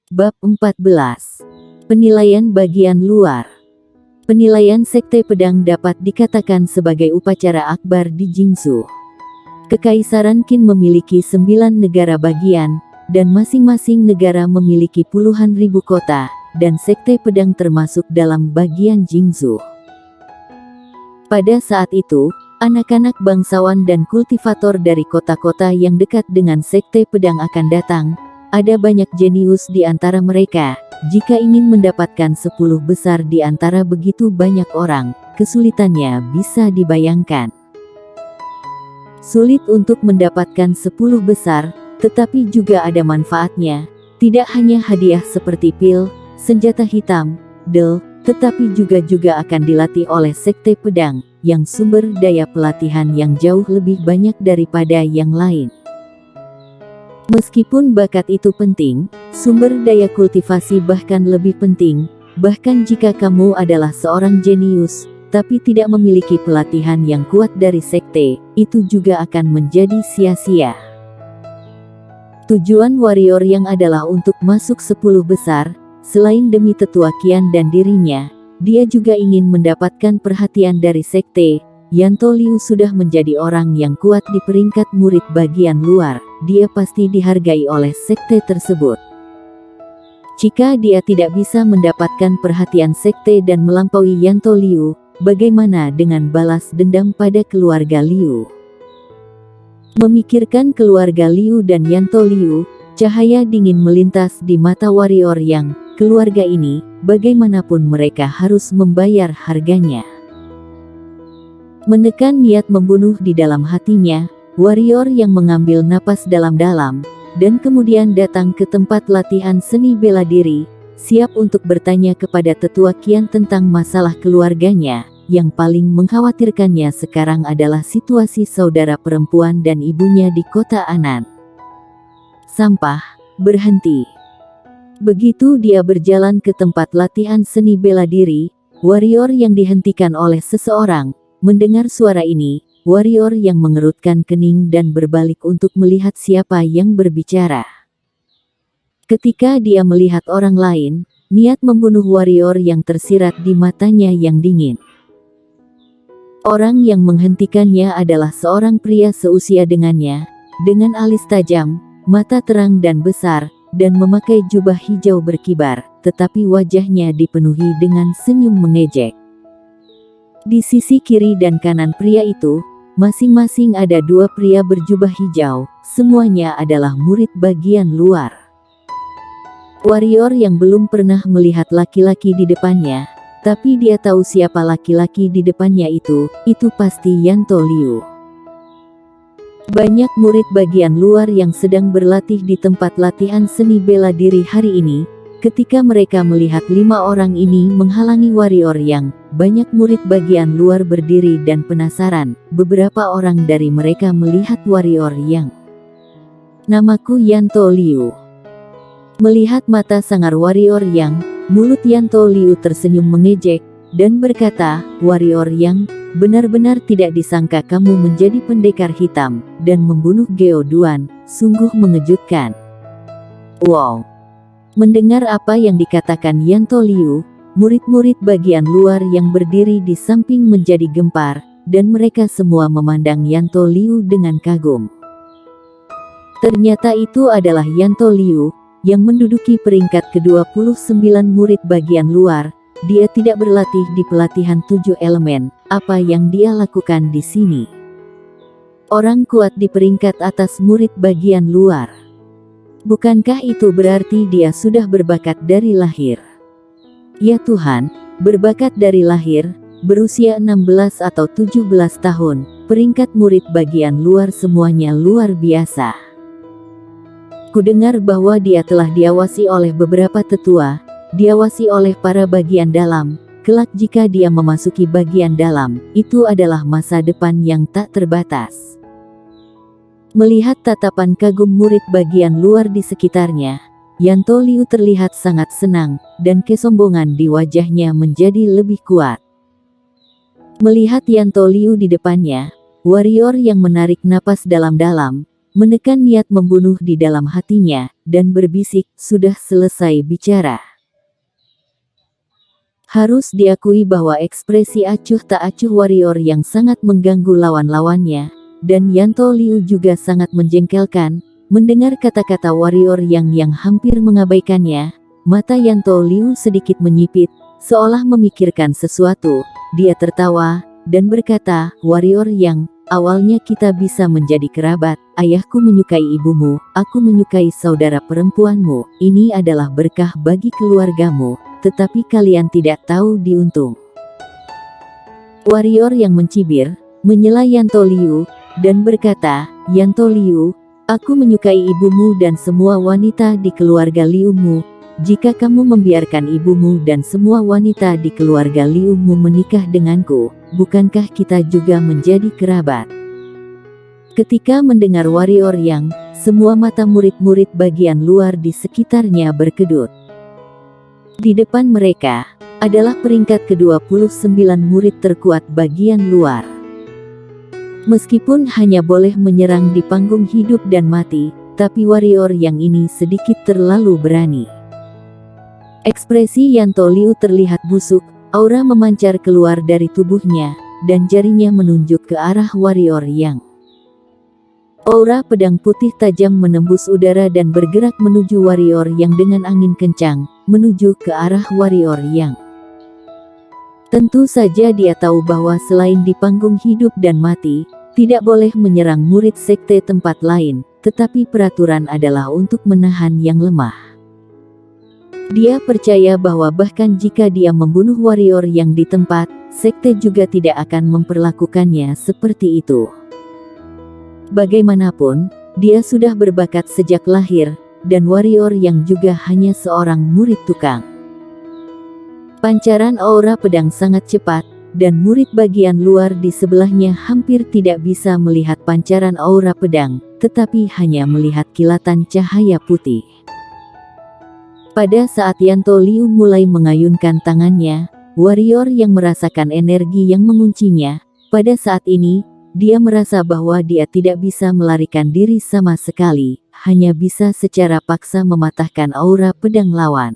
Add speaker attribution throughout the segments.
Speaker 1: Bab 14. Penilaian bagian luar. Penilaian Sekte Pedang dapat dikatakan sebagai upacara akbar di Jingzhou. Kekaisaran Qin memiliki 9 negara bagian, dan masing-masing negara memiliki puluhan ribu kota, dan Sekte Pedang termasuk dalam bagian Jingzhou. Pada saat itu, anak-anak bangsawan dan kultivator dari kota-kota yang dekat dengan Sekte Pedang akan datang. Ada banyak jenius di antara mereka. Jika ingin mendapatkan 10 besar di antara begitu banyak orang, kesulitannya bisa dibayangkan. Sulit untuk mendapatkan 10 besar, tetapi juga ada manfaatnya. Tidak hanya hadiah seperti pil, senjata hitam, del, tetapi juga akan dilatih oleh Sekte Pedang, yang sumber daya pelatihan yang jauh lebih banyak daripada yang lain. Meskipun bakat itu penting, sumber daya kultivasi bahkan lebih penting. Bahkan jika kamu adalah seorang jenius, tapi tidak memiliki pelatihan yang kuat dari sekte, itu juga akan menjadi sia-sia. Tujuan warrior yang adalah untuk masuk 10 besar, selain demi tetua Qian dan dirinya, dia juga ingin mendapatkan perhatian dari sekte. Yanto Liu sudah menjadi orang yang kuat di peringkat murid bagian luar. Dia pasti dihargai oleh sekte tersebut. Jika dia tidak bisa mendapatkan perhatian sekte dan melampaui Yanto Liu, bagaimana dengan balas dendam pada keluarga Liu? Memikirkan keluarga Liu dan Yanto Liu, cahaya dingin melintas di mata warrior yang, keluarga ini, bagaimanapun mereka harus membayar harganya. Menekan niat membunuh di dalam hatinya, warrior yang mengambil napas dalam-dalam, dan kemudian datang ke tempat latihan seni bela diri, siap untuk bertanya kepada tetua Qian tentang masalah keluarganya. Yang paling mengkhawatirkannya sekarang adalah situasi saudara perempuan dan ibunya di kota Anan. Sampah, berhenti. Begitu dia berjalan ke tempat latihan seni bela diri, warrior yang dihentikan oleh seseorang. Mendengar suara ini, warrior yang mengerutkan kening dan berbalik untuk melihat siapa yang berbicara. Ketika dia melihat orang lain, niat membunuh warrior yang tersirat di matanya yang dingin. Orang yang menghentikannya adalah seorang pria seusia dengannya, dengan alis tajam, mata terang dan besar, dan memakai jubah hijau berkibar, tetapi wajahnya dipenuhi dengan senyum mengejek. Di sisi kiri dan kanan pria itu, masing-masing ada 2 pria berjubah hijau, semuanya adalah murid bagian luar. Warrior yang belum pernah melihat laki-laki di depannya, tapi dia tahu siapa laki-laki di depannya itu pasti Yanto Liu. Banyak murid bagian luar yang sedang berlatih di tempat latihan seni bela diri hari ini. Ketika mereka melihat 5 orang ini menghalangi warrior yang, banyak murid bagian luar berdiri dan penasaran. Beberapa orang dari mereka melihat warrior yang, "Namaku Yanto Liu." Melihat mata sangar warrior yang, mulut Yanto Liu tersenyum mengejek, dan berkata, "Warrior yang, benar-benar tidak disangka kamu menjadi pendekar hitam, dan membunuh Geo Duan, sungguh mengejutkan." Wow! Mendengar apa yang dikatakan Yanto Liu, murid-murid bagian luar yang berdiri di samping menjadi gempar, dan mereka semua memandang Yanto Liu dengan kagum. Ternyata itu adalah Yanto Liu, yang menduduki peringkat ke-29 murid bagian luar. Dia tidak berlatih di pelatihan 7 elemen. Apa yang dia lakukan di sini? Orang kuat di peringkat atas murid bagian luar. Bukankah itu berarti dia sudah berbakat dari lahir? Ya Tuhan, berbakat dari lahir, berusia 16 atau 17 tahun, peringkat murid bagian luar semuanya luar biasa. Kudengar bahwa dia telah diawasi oleh beberapa tetua, diawasi oleh para bagian dalam. Kelak jika dia memasuki bagian dalam, itu adalah masa depan yang tak terbatas. Melihat tatapan kagum murid bagian luar di sekitarnya, Yanto Liu terlihat sangat senang, dan kesombongan di wajahnya menjadi lebih kuat. Melihat Yanto Liu di depannya, warrior yang menarik napas dalam-dalam, menekan niat membunuh di dalam hatinya, dan berbisik, sudah selesai bicara. Harus diakui bahwa ekspresi acuh tak acuh warrior yang sangat mengganggu lawan-lawannya, dan Yanto Liu juga sangat menjengkelkan. Mendengar kata-kata warrior yang hampir mengabaikannya, mata Yanto Liu sedikit menyipit, seolah memikirkan sesuatu. Dia tertawa, dan berkata, warrior yang, awalnya kita bisa menjadi kerabat, ayahku menyukai ibumu, aku menyukai saudara perempuanmu, ini adalah berkah bagi keluargamu, tetapi kalian tidak tahu diuntung. Warrior yang mencibir, menyela Yanto Liu, dan berkata, Yanto Liu, aku menyukai ibumu dan semua wanita di keluarga Liumu. Jika kamu membiarkan ibumu dan semua wanita di keluarga Liumu menikah denganku, bukankah kita juga menjadi kerabat? Ketika mendengar warrior yang, semua mata murid-murid bagian luar di sekitarnya berkedut. Di depan mereka, adalah peringkat ke-29 murid terkuat bagian luar. Meskipun hanya boleh menyerang di panggung hidup dan mati, tapi warrior yang ini sedikit terlalu berani. Ekspresi Yanto Liu terlihat busuk, aura memancar keluar dari tubuhnya, dan jarinya menunjuk ke arah warrior yang. Aura pedang putih tajam menembus udara dan bergerak menuju warrior yang dengan angin kencang, menuju ke arah warrior yang. Tentu saja dia tahu bahwa selain di panggung hidup dan mati, tidak boleh menyerang murid sekte tempat lain, tetapi peraturan adalah untuk menahan yang lemah. Dia percaya bahwa bahkan jika dia membunuh warrior yang di tempat, sekte juga tidak akan memperlakukannya seperti itu. Bagaimanapun, dia sudah berbakat sejak lahir, dan warrior yang juga hanya seorang murid tukang. Pancaran aura pedang sangat cepat, dan murid bagian luar di sebelahnya hampir tidak bisa melihat pancaran aura pedang, tetapi hanya melihat kilatan cahaya putih. Pada saat Yanto Liu mulai mengayunkan tangannya, warrior yang merasakan energi yang menguncinya, pada saat ini, dia merasa bahwa dia tidak bisa melarikan diri sama sekali, hanya bisa secara paksa mematahkan aura pedang lawan.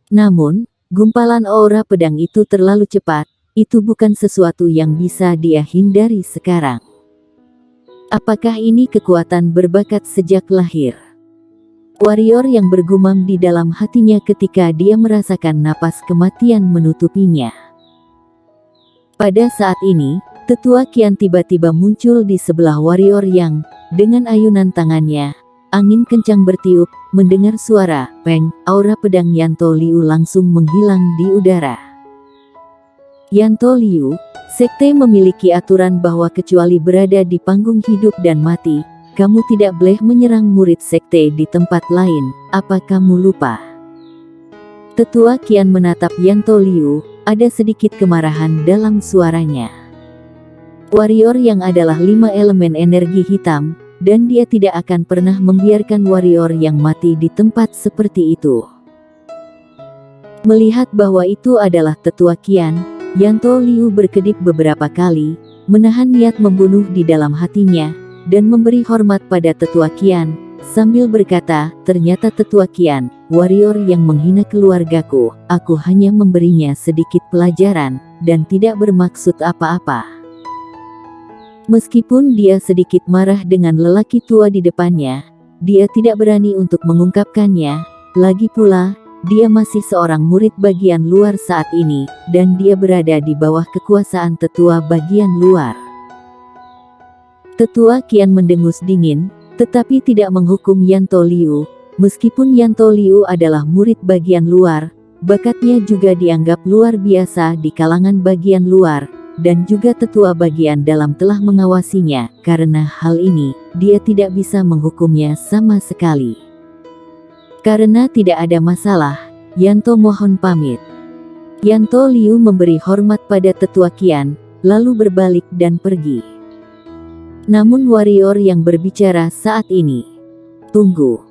Speaker 1: Namun, gumpalan aura pedang itu terlalu cepat, itu bukan sesuatu yang bisa dia hindari sekarang. Apakah ini kekuatan berbakat sejak lahir? Warrior yang bergumam di dalam hatinya ketika dia merasakan napas kematian menutupinya. Pada saat ini, Tetua Qian tiba-tiba muncul di sebelah warrior yang, dengan ayunan tangannya, angin kencang bertiup, mendengar suara, peng, aura pedang Yanto Liu langsung menghilang di udara. Yanto Liu, sekte memiliki aturan bahwa kecuali berada di panggung hidup dan mati, kamu tidak boleh menyerang murid sekte di tempat lain, apa kamu lupa? Tetua Qian menatap Yanto Liu, ada sedikit kemarahan dalam suaranya. Warrior yang adalah 5 elemen energi hitam, dan dia tidak akan pernah membiarkan warrior yang mati di tempat seperti itu. Melihat bahwa itu adalah Tetua Qian, Yanto Liu berkedip beberapa kali, menahan niat membunuh di dalam hatinya, dan memberi hormat pada Tetua Qian, sambil berkata, ternyata Tetua Qian, warrior yang menghina keluargaku, aku hanya memberinya sedikit pelajaran, dan tidak bermaksud apa-apa. Meskipun dia sedikit marah dengan lelaki tua di depannya, dia tidak berani untuk mengungkapkannya, lagi pula, dia masih seorang murid bagian luar saat ini, dan dia berada di bawah kekuasaan tetua bagian luar. Tetua Qian mendengus dingin, tetapi tidak menghukum Yanto Liu. Meskipun Yanto Liu adalah murid bagian luar, bakatnya juga dianggap luar biasa di kalangan bagian luar, dan juga tetua bagian dalam telah mengawasinya. Karena hal ini, dia tidak bisa menghukumnya sama sekali. Karena tidak ada masalah, Yanto mohon pamit. Yanto Liu memberi hormat pada Tetua Qian, lalu berbalik dan pergi. Namun warrior yang berbicara saat ini. Tunggu.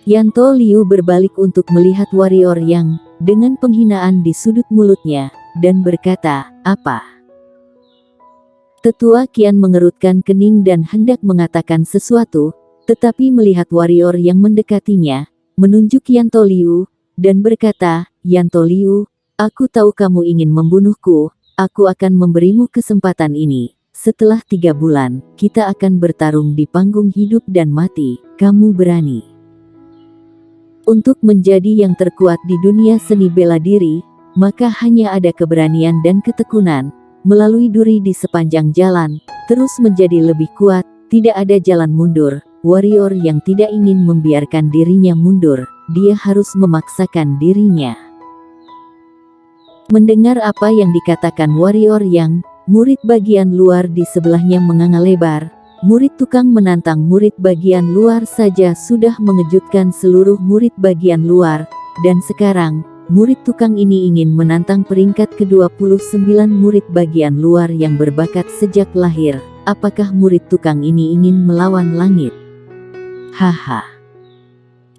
Speaker 1: Yanto Liu berbalik untuk melihat warrior yang, dengan penghinaan di sudut mulutnya, dan berkata, apa? Tetua Qian mengerutkan kening dan hendak mengatakan sesuatu, tetapi melihat warrior yang mendekatinya, menunjuk Yanto Liu, dan berkata, "Yanto Liu, aku tahu kamu ingin membunuhku, aku akan memberimu kesempatan ini. Setelah 3 bulan, kita akan bertarung di panggung hidup dan mati, kamu berani?" Untuk menjadi yang terkuat di dunia seni bela diri, maka hanya ada keberanian dan ketekunan, melalui duri di sepanjang jalan, terus menjadi lebih kuat, tidak ada jalan mundur. Warrior yang tidak ingin membiarkan dirinya mundur, dia harus memaksakan dirinya. Mendengar apa yang dikatakan warrior yang, murid bagian luar di sebelahnya menganga lebar. Murid tukang menantang murid bagian luar saja sudah mengejutkan seluruh murid bagian luar, dan sekarang, murid tukang ini ingin menantang peringkat ke-29 murid bagian luar yang berbakat sejak lahir. Apakah murid tukang ini ingin melawan langit? Haha.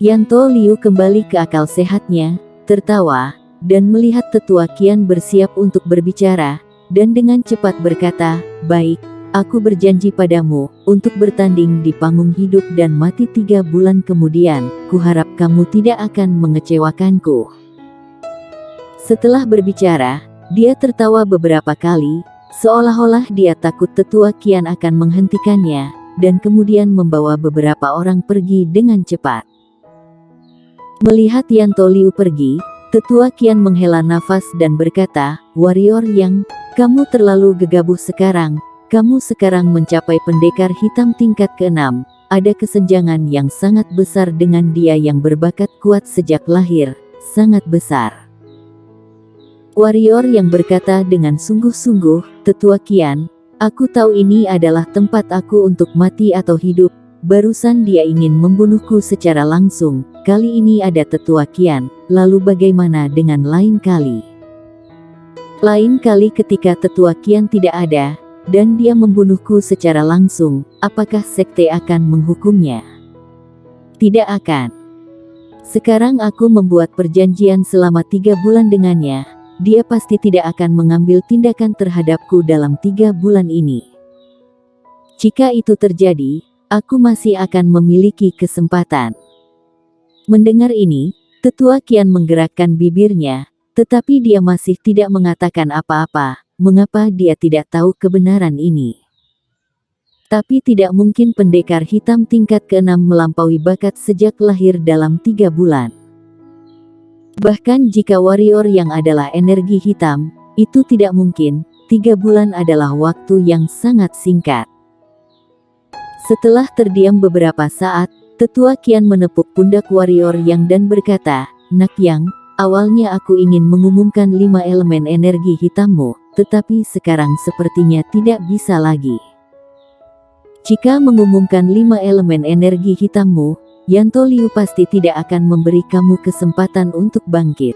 Speaker 1: Yanto Liu kembali ke akal sehatnya, tertawa, dan melihat Tetua Qian bersiap untuk berbicara, dan dengan cepat berkata, "Baik, aku berjanji padamu, untuk bertanding di panggung hidup dan mati 3 bulan kemudian, kuharap kamu tidak akan mengecewakanku." Setelah berbicara, dia tertawa beberapa kali, seolah-olah dia takut Tetua Qian akan menghentikannya, dan kemudian membawa beberapa orang pergi dengan cepat. Melihat Yanto Liu pergi, Tetua Qian menghela nafas dan berkata, "Warrior yang, kamu terlalu gegabah sekarang, kamu sekarang mencapai pendekar hitam tingkat ke-6, ada kesenjangan yang sangat besar dengan dia yang berbakat kuat sejak lahir, sangat besar." Warrior yang berkata dengan sungguh-sungguh, "Tetua Qian, aku tahu ini adalah tempat aku untuk mati atau hidup." Barusan dia ingin membunuhku secara langsung, kali ini ada Tetua Qian, lalu bagaimana dengan lain kali? Lain kali ketika Tetua Qian tidak ada, dan dia membunuhku secara langsung, apakah sekte akan menghukumnya? Tidak akan. Sekarang aku membuat perjanjian selama 3 bulan dengannya, dia pasti tidak akan mengambil tindakan terhadapku dalam 3 bulan ini. Jika itu terjadi, aku masih akan memiliki kesempatan. Mendengar ini, Tetua Qian menggerakkan bibirnya, tetapi dia masih tidak mengatakan apa-apa. Mengapa dia tidak tahu kebenaran ini? Tapi tidak mungkin pendekar hitam tingkat ke-6 melampaui bakat sejak lahir dalam 3 bulan. Bahkan jika warrior yang adalah energi hitam, itu tidak mungkin. 3 bulan adalah waktu yang sangat singkat. Setelah terdiam beberapa saat, Tetua Qian menepuk pundak warrior yang dan berkata, "Nak Yang, awalnya aku ingin mengumumkan 5 elemen energi hitammu, tetapi sekarang sepertinya tidak bisa lagi. Jika mengumumkan 5 elemen energi hitammu, Yanto Liu pasti tidak akan memberi kamu kesempatan untuk bangkit.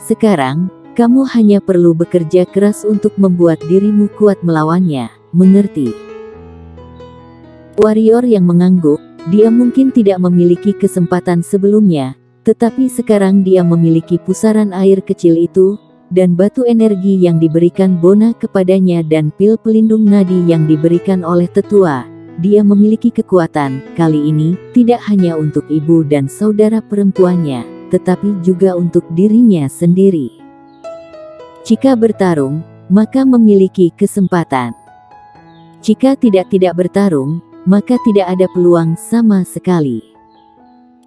Speaker 1: Sekarang, kamu hanya perlu bekerja keras untuk membuat dirimu kuat melawannya, mengerti?" Warrior yang mengangguk, dia mungkin tidak memiliki kesempatan sebelumnya, tetapi sekarang dia memiliki pusaran air kecil itu, dan batu energi yang diberikan Bona kepadanya dan pil pelindung nadi yang diberikan oleh tetua. Dia memiliki kekuatan, kali ini, tidak hanya untuk ibu dan saudara perempuannya, tetapi juga untuk dirinya sendiri. Jika bertarung, maka memiliki kesempatan. Jika tidak bertarung, maka tidak ada peluang sama sekali.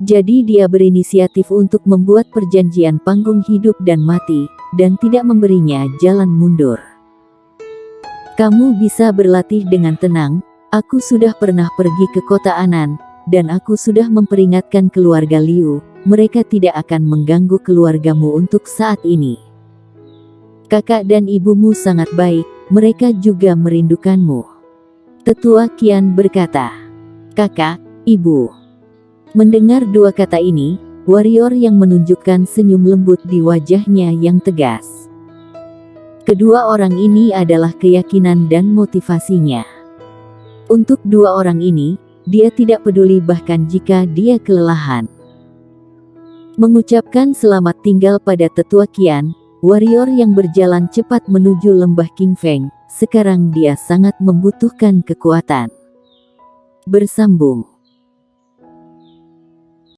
Speaker 1: Jadi dia berinisiatif untuk membuat perjanjian panggung hidup dan mati, dan tidak memberinya jalan mundur. "Kamu bisa berlatih dengan tenang, aku sudah pernah pergi ke kota Anan, dan aku sudah memperingatkan keluarga Liu, mereka tidak akan mengganggu keluargamu untuk saat ini. Kakak dan ibumu sangat baik, mereka juga merindukanmu." Tetua Qian berkata, "Kakak, ibu." Mendengar 2 kata ini, warrior yang menunjukkan senyum lembut di wajahnya yang tegas. Kedua orang ini adalah keyakinan dan motivasinya. Untuk 2 orang ini, dia tidak peduli bahkan jika dia kelelahan. Mengucapkan selamat tinggal pada Tetua Qian, Warrior yang berjalan cepat menuju lembah King Feng. Sekarang dia sangat membutuhkan kekuatan. Bersambung.